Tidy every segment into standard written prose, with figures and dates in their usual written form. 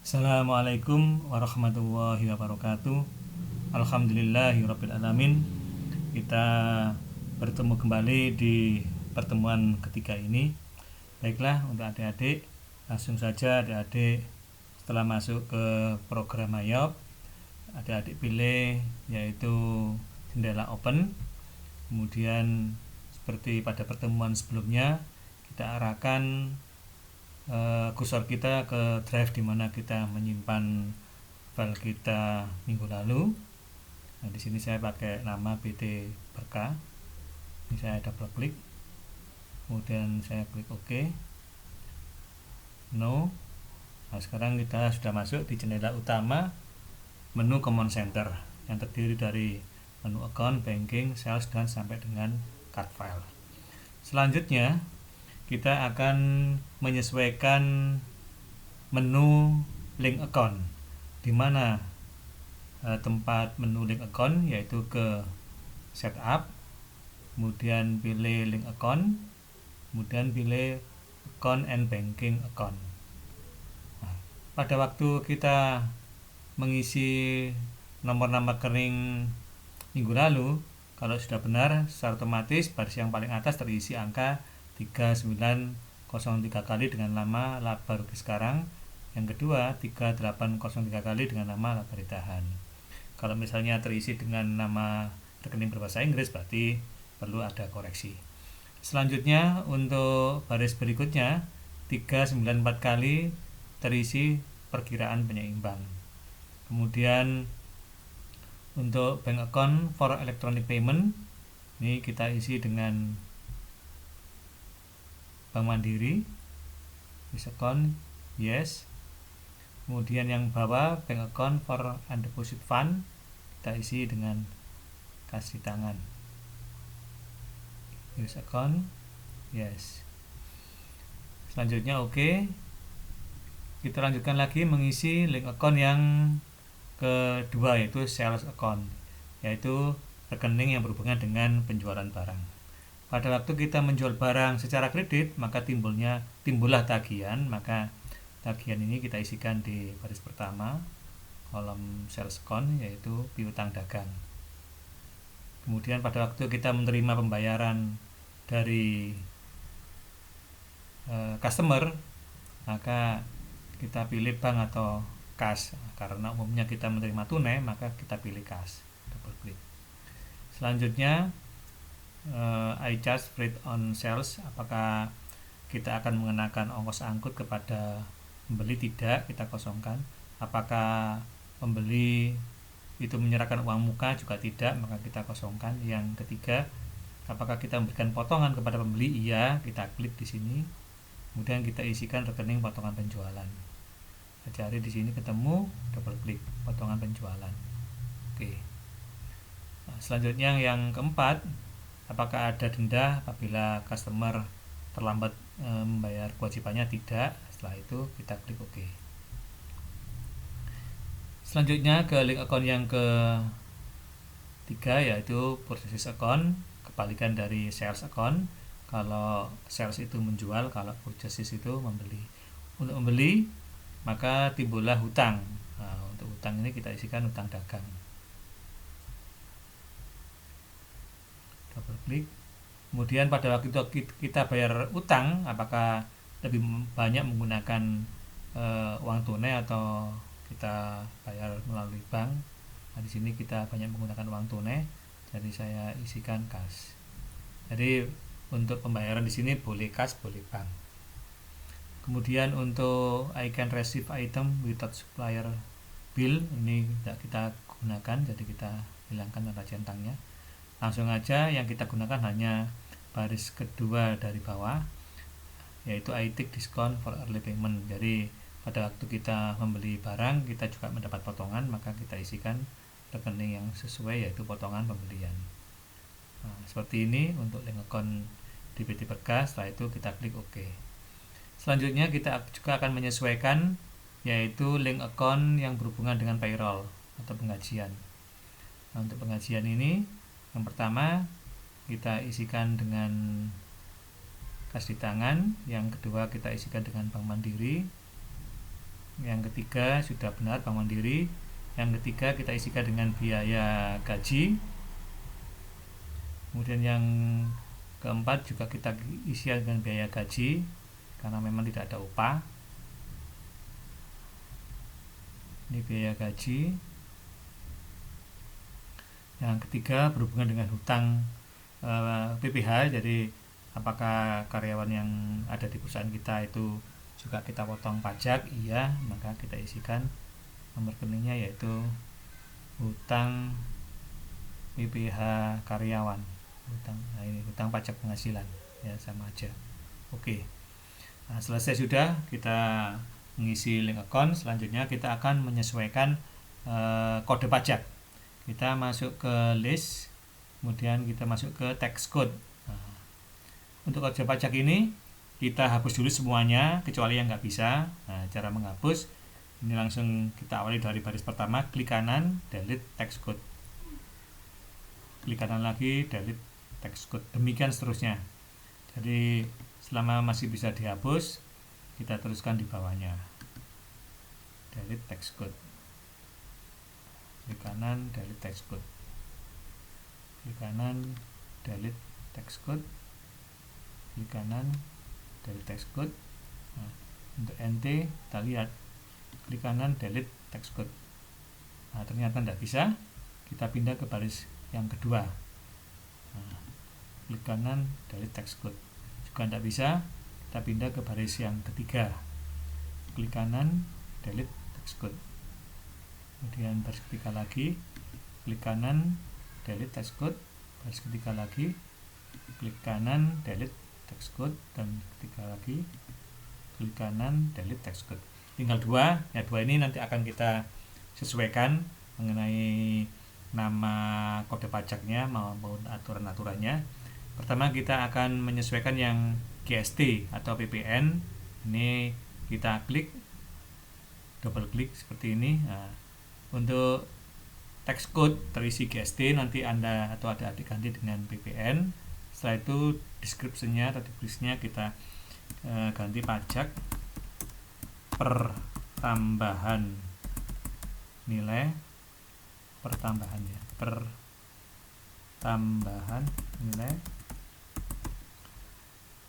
Assalamualaikum warahmatullahi wabarakatuh. Alhamdulillahirabbil alamin. Kita bertemu kembali di pertemuan ketiga ini. Baiklah, untuk adik-adik, langsung saja adik-adik setelah masuk ke program IOP, adik-adik pilih yaitu jendela open. Kemudian seperti pada pertemuan sebelumnya, kita arahkan kursor kita ke drive di mana kita menyimpan file kita minggu lalu. Nah, di sini saya pakai nama PT Berkah. Ini saya double klik. Kemudian saya klik OK. No. Nah, sekarang kita sudah masuk di jendela utama menu Command Center yang terdiri dari menu account, banking, sales, dan sampai dengan card file. Selanjutnya kita akan menyesuaikan menu link account, di mana tempat menu link account yaitu ke setup, kemudian pilih link account, kemudian pilih account and banking account. Nah, pada waktu kita mengisi nomor-nomor rekening minggu lalu, kalau sudah benar, secara otomatis baris yang paling atas terisi angka 3903 kali dengan nama laba rugi sekarang. Yang kedua 3803 kali dengan nama laba ditahan. Kalau misalnya terisi dengan nama rekening berbahasa Inggris, berarti perlu ada koreksi. Selanjutnya untuk baris berikutnya 394 kali terisi perkiraan penyeimbang. Kemudian untuk bank account for electronic payment, ini kita isi dengan Bank Mandiri, this account, yes. Kemudian yang bawah bank account for undeposit fund, kita isi dengan kas di tangan, this account, yes. Selanjutnya oke. Kita lanjutkan lagi mengisi link account yang kedua, yaitu sales account, yaitu rekening yang berhubungan dengan penjualan barang. Pada waktu kita menjual barang secara kredit, maka timbullah tagihan. Maka tagihan ini kita isikan di baris pertama, kolom sales account, yaitu piutang dagang. Kemudian pada waktu kita menerima pembayaran dari customer, maka kita pilih bank atau kas. Karena umumnya kita menerima tunai, maka kita pilih kas. Double klik. Selanjutnya I charge freight on sales, apakah kita akan mengenakan ongkos angkut kepada pembeli? Tidak, kita kosongkan. Apakah pembeli itu menyerahkan uang muka? Juga tidak, maka kita kosongkan. Yang ketiga, apakah kita memberikan potongan kepada pembeli? Iya, kita klik di sini. Kemudian kita isikan rekening potongan penjualan. Kita cari di sini, ketemu, double klik potongan penjualan. Oke. Nah, selanjutnya yang keempat, apakah ada denda apabila customer terlambat membayar kewajibannya? Tidak. Setelah itu kita klik OK. Selanjutnya ke link account yang ketiga, yaitu purchase account, kebalikan dari sales account. Kalau sales itu menjual, kalau purchase itu membeli. Untuk membeli, maka timbullah hutang. Nah, untuk hutang ini kita isikan hutang dagang. Double klik. Kemudian pada waktu itu kita bayar utang, apakah lebih banyak menggunakan uang tunai atau kita bayar melalui bank? Nah, di sini kita banyak menggunakan uang tunai, jadi saya isikan kas. Jadi untuk pembayaran di sini boleh kas, boleh bank. Kemudian untuk I can receive item without supplier bill, ini tidak kita gunakan, jadi kita hilangkan tanda centangnya. Langsung aja yang kita gunakan hanya baris kedua dari bawah, yaitu I take discount for early payment. Jadi pada waktu kita membeli barang, kita juga mendapat potongan, maka kita isikan rekening yang sesuai, yaitu potongan pembelian. Nah, seperti ini untuk link account di PT Berkah. Setelah itu kita klik OK. Selanjutnya kita juga akan menyesuaikan, yaitu link account yang berhubungan dengan payroll atau penggajian. Nah, untuk penggajian ini, yang pertama kita isikan dengan kas di tangan, yang kedua kita isikan dengan Bank Mandiri, yang ketiga sudah benar Bank Mandiri. Yang ketiga kita isikan dengan biaya gaji. Kemudian yang keempat juga kita isi dengan biaya gaji karena memang tidak ada upah. Ini biaya gaji. Yang ketiga berhubungan dengan hutang PPh, jadi apakah karyawan yang ada di perusahaan kita itu juga kita potong pajak? Iya, maka kita isikan nomor rekeningnya yaitu hutang PPh karyawan. Nah ini hutang pajak penghasilan, ya sama aja. Oke. Nah, selesai sudah kita mengisi link account. Selanjutnya kita akan menyesuaikan kode pajak. Kita masuk ke list, kemudian kita masuk ke tax code. Nah, untuk kode pajak ini kita hapus dulu semuanya kecuali yang nggak bisa. Nah, cara menghapus ini langsung kita awali dari baris pertama, klik kanan, delete tax code, klik kanan lagi, delete tax code, demikian seterusnya. Jadi selama masih bisa dihapus, kita teruskan di bawahnya, delete tax code, klik kanan, delete tax code, klik kanan, delete tax code, klik kanan, delete tax code. Nah, untuk NT kita lihat, klik kanan, delete tax code. Nah, ternyata tidak bisa, kita pindah ke baris yang kedua. Nah, klik kanan, delete tax code, juga tidak bisa, kita pindah ke baris yang ketiga, klik kanan, delete tax code. Kemudian baris ketiga lagi, klik kanan, delete tax code, baris ketiga lagi, klik kanan, delete tax code, dan ketiga lagi, klik kanan, delete tax code. Tinggal dua, ya dua ini nanti akan kita sesuaikan mengenai nama kode pajaknya maupun aturan-aturannya. Pertama kita akan menyesuaikan yang GST atau PPN. Ini kita klik, double klik seperti ini. Nah, untuk tax code terisi GST, nanti Anda atau adik-adik ganti dengan PPN. Setelah itu deskripsinya atau deskripsinya kita ganti pajak pertambahan nilai, pertambahan nilai.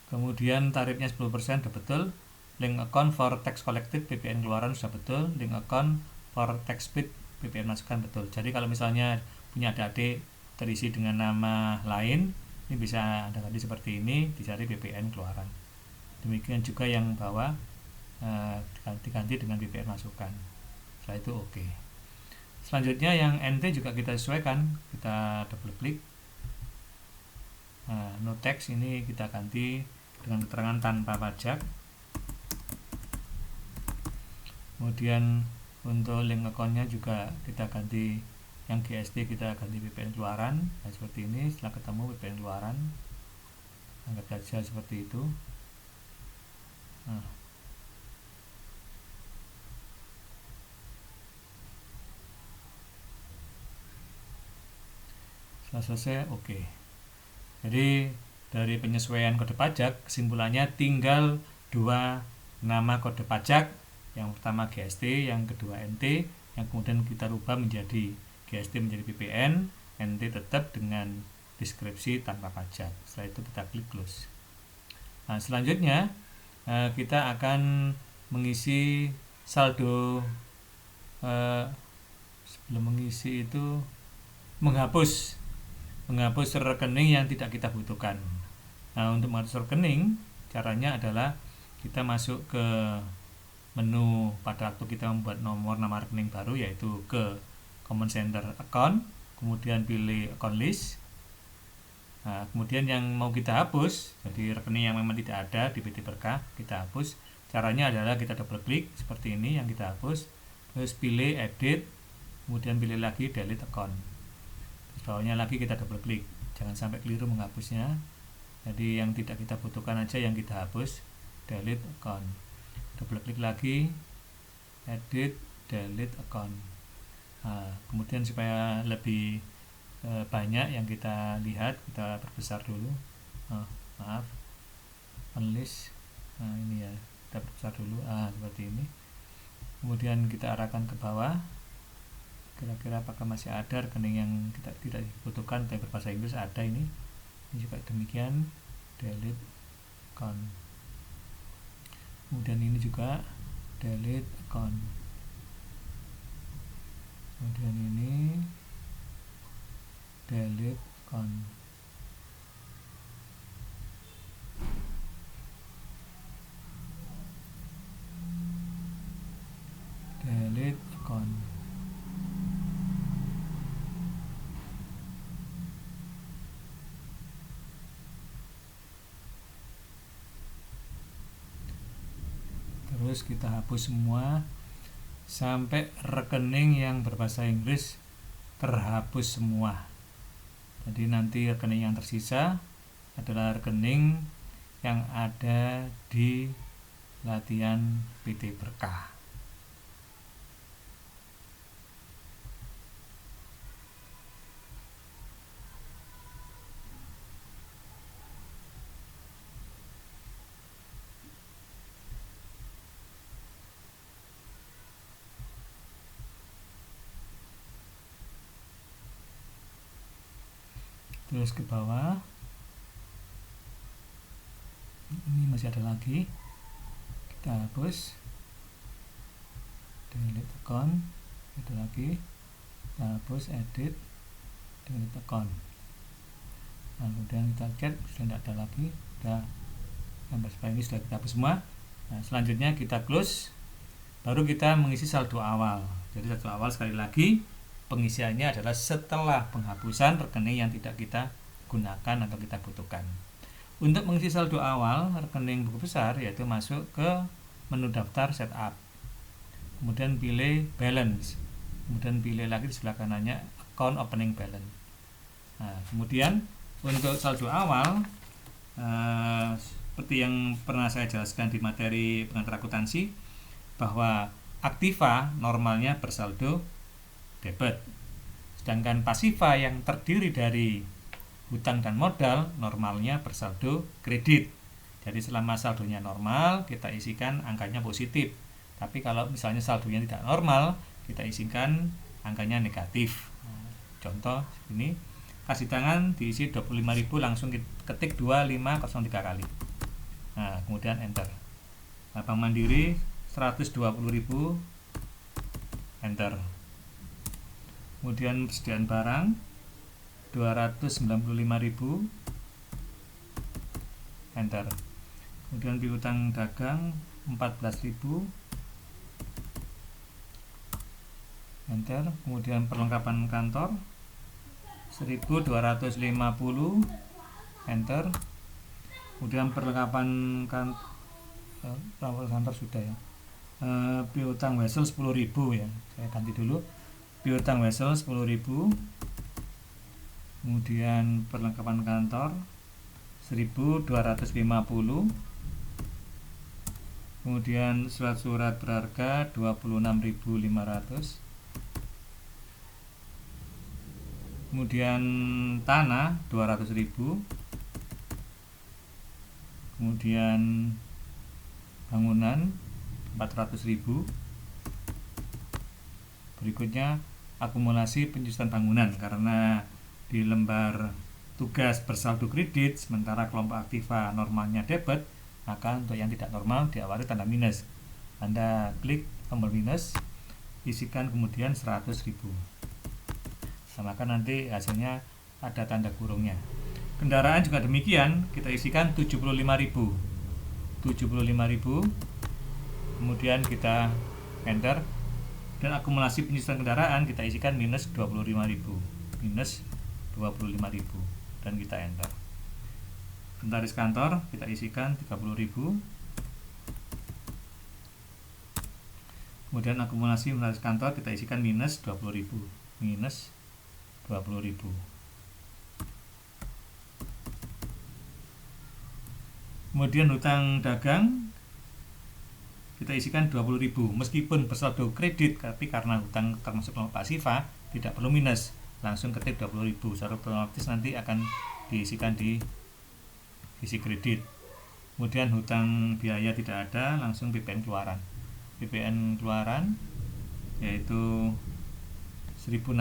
Kemudian tarifnya 10% sudah betul. Link account for tax collected PPN keluaran sudah betul. Link account for tax paid PPN masukan betul. Jadi kalau misalnya punya adik-adik terisi dengan nama lain, ini bisa Anda ganti seperti ini, dicari PPN keluaran. Demikian juga yang bawah diganti dengan PPN masukan. Setelah itu oke. Selanjutnya yang NT juga kita sesuaikan, kita double klik. Nah, no tax ini kita ganti dengan keterangan tanpa pajak. Kemudian untuk link accountnya juga kita ganti, yang GST kita ganti PPN keluaran. Nah, seperti ini. Setelah ketemu PPN keluaran, anggap saja seperti itu. Nah, setelah selesai oke. Jadi dari penyesuaian kode pajak, kesimpulannya tinggal dua nama kode pajak, yang pertama GST, yang kedua NT, yang kemudian kita rubah menjadi GST menjadi PPN, NT tetap dengan deskripsi tanpa pajak. Setelah itu kita klik close. Nah, selanjutnya kita akan mengisi saldo. Sebelum mengisi itu menghapus rekening yang tidak kita butuhkan. Nah, untuk menghapus rekening, caranya adalah kita masuk ke menu pada waktu kita membuat nomor nama rekening baru, yaitu ke Common Center Account, kemudian pilih Account List. Nah, kemudian yang mau kita hapus, jadi rekening yang memang tidak ada di PT Berkah, kita hapus. Caranya adalah kita double klik seperti ini yang kita hapus, terus pilih Edit, kemudian pilih lagi Delete Account. Bawahnya lagi kita double klik, jangan sampai keliru menghapusnya. Jadi yang tidak kita butuhkan aja yang kita hapus, delete account. Double klik lagi, edit, delete account. Nah, kemudian supaya lebih banyak yang kita lihat, kita perbesar dulu. Maaf, unlist. Nah, ini ya, kita perbesar dulu. Seperti ini. kemudian kita arahkan ke bawah, kira-kira apakah masih ada rekening yang kita tidak dibutuhkan tapi berbahasa Inggris. Ada ini juga demikian, delete account. Kemudian ini juga delete account. Kemudian ini delete account. Delete account. Terus kita hapus semua sampai rekening yang berbahasa Inggris terhapus semua. Jadi nanti rekening yang tersisa adalah rekening yang ada di latihan PT Berkah. Terus ke bawah, ini masih ada lagi, kita hapus, delete account, itu lagi, kita hapus, edit, delete account. Nah, kemudian kita cek, sudah tidak ada lagi, sudah sampai seperti ini sudah kita hapus semua. Nah, selanjutnya kita close, baru kita mengisi saldo awal. Jadi saldo awal sekali lagi pengisiannya adalah setelah penghapusan rekening yang tidak kita gunakan atau kita butuhkan. Untuk mengisi saldo awal rekening buku besar, yaitu masuk ke menu daftar setup, kemudian pilih balance, kemudian pilih lagi di sebelah kanannya account opening balance. Nah, kemudian untuk saldo awal seperti yang pernah saya jelaskan di materi pengantar akuntansi, bahwa aktiva normalnya bersaldo debit, sedangkan pasiva yang terdiri dari hutang dan modal normalnya bersaldo kredit. Jadi selama saldonya normal kita isikan angkanya positif, tapi kalau misalnya saldonya tidak normal kita isikan angkanya negatif. Contoh ini, kasih tangan diisi 25.000, langsung ketik 2503 kali. Nah, kemudian enter. Bank Mandiri 120.000, enter. Kemudian persediaan barang 295.000, enter. Kemudian piutang dagang 14.000, enter. Kemudian perlengkapan kantor 1.250, enter. Kemudian perlengkapan kantor sudah ya. Piutang wesel 10.000 ya, saya ganti dulu. Piutang wesel 10.000, kemudian perlengkapan kantor 1.250, kemudian surat-surat berharga 26.500, kemudian tanah 200.000, kemudian bangunan 400.000. Berikutnya akumulasi penyusutan bangunan, karena di lembar tugas bersaldo kredit sementara kelompok aktiva normalnya debit, maka untuk yang tidak normal diawali tanda minus. Anda klik tombol minus, isikan kemudian 100.000. Nah, maka nanti hasilnya ada tanda kurungnya. Kendaraan juga demikian, kita isikan 75.000, kemudian kita enter. Dan akumulasi penyusutan kendaraan kita isikan minus 25.000, dan kita enter. Inventaris kantor kita isikan 30.000, kemudian akumulasi inventaris kantor kita isikan minus 20.000. Kemudian hutang dagang kita isikan 20.000, meskipun bersaldo kredit, tapi karena hutang termasuk kelompok pasiva tidak perlu minus, langsung ketik 20.000, secara otomatis nanti akan diisikan di sisi kredit. Kemudian hutang biaya tidak ada, langsung BPN keluaran. PPN keluaran yaitu 1.600.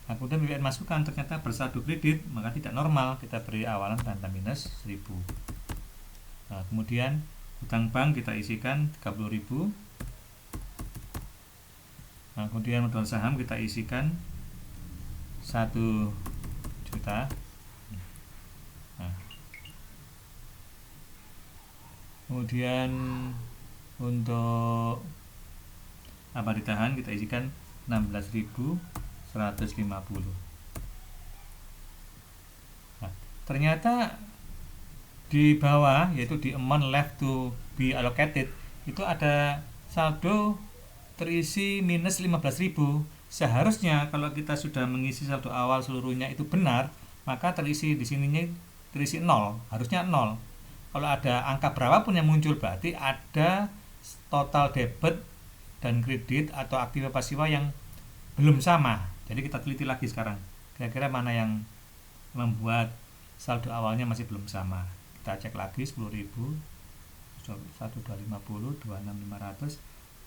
Nah, kemudian PPN masukan ternyata bersaldo kredit, maka tidak normal, kita beri awalan tanda minus 1.000. Nah, kemudian hutang bank kita isikan 30.000. Nah, kemudian modal saham kita isikan 1 juta. Nah, kemudian untuk apa ditahan kita isikan 16.150. Nah, ternyata di bawah, yaitu di amount left to be allocated, itu ada saldo terisi minus 15.000. Seharusnya kalau kita sudah mengisi saldo awal seluruhnya itu benar, maka terisi di sininya terisi 0, harusnya 0. Kalau ada angka berapapun yang muncul berarti ada total debit dan kredit atau aktiva pasiva yang belum sama. Jadi kita teliti lagi sekarang, kira-kira mana yang membuat saldo awalnya masih belum sama. Kita cek lagi 10.000, 1.250, 26.500,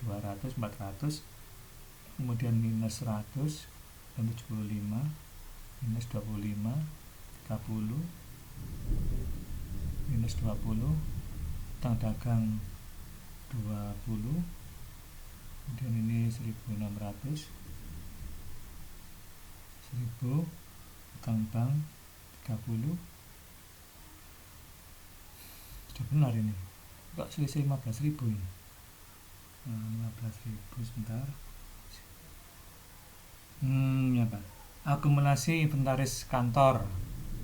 200, 400, kemudian minus 100 dan 75, minus 25, 30, minus 20, utang dagang 20, kemudian ini 1.600, 1.000, utang bank 30. Sudah benar ini, kok selisih 15.000 ini. Nah, 15.000 sebentar. Ya Pak, akumulasi inventaris kantor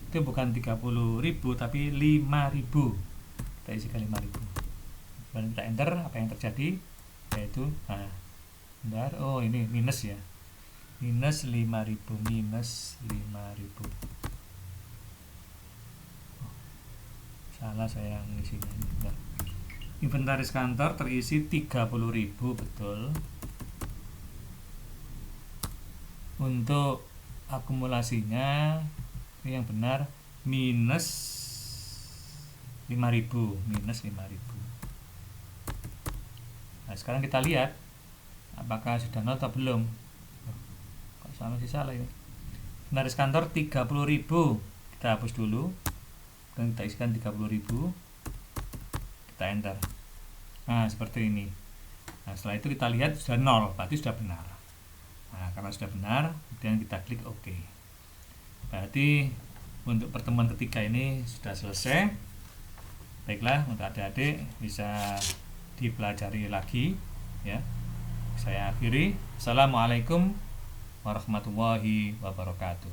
itu bukan 30.000 tapi 5.000. Kita isikan 5.000. Dan kita enter, apa yang terjadi yaitu bentar, oh ini minus ya, minus 5.000, minus 5.000. Salah saya ngisinya. Bentar. Inventaris kantor terisi 30.000, betul. Untuk akumulasinya yang benar minus 5.000, minus 5.000. Nah, sekarang kita lihat apakah sudah nol atau belum. Kok sama sih, salah ini. Inventaris kantor 30.000, kita hapus dulu dan kita isikan 30.000, kita enter. Nah, seperti ini. Nah, setelah itu kita lihat sudah nol, berarti sudah benar. Nah, karena sudah benar, kemudian kita klik OK. Berarti untuk pertemuan ketiga ini sudah selesai. Baiklah, untuk adik-adik bisa dipelajari lagi ya. Saya akhiri. Assalamualaikum warahmatullahi wabarakatuh.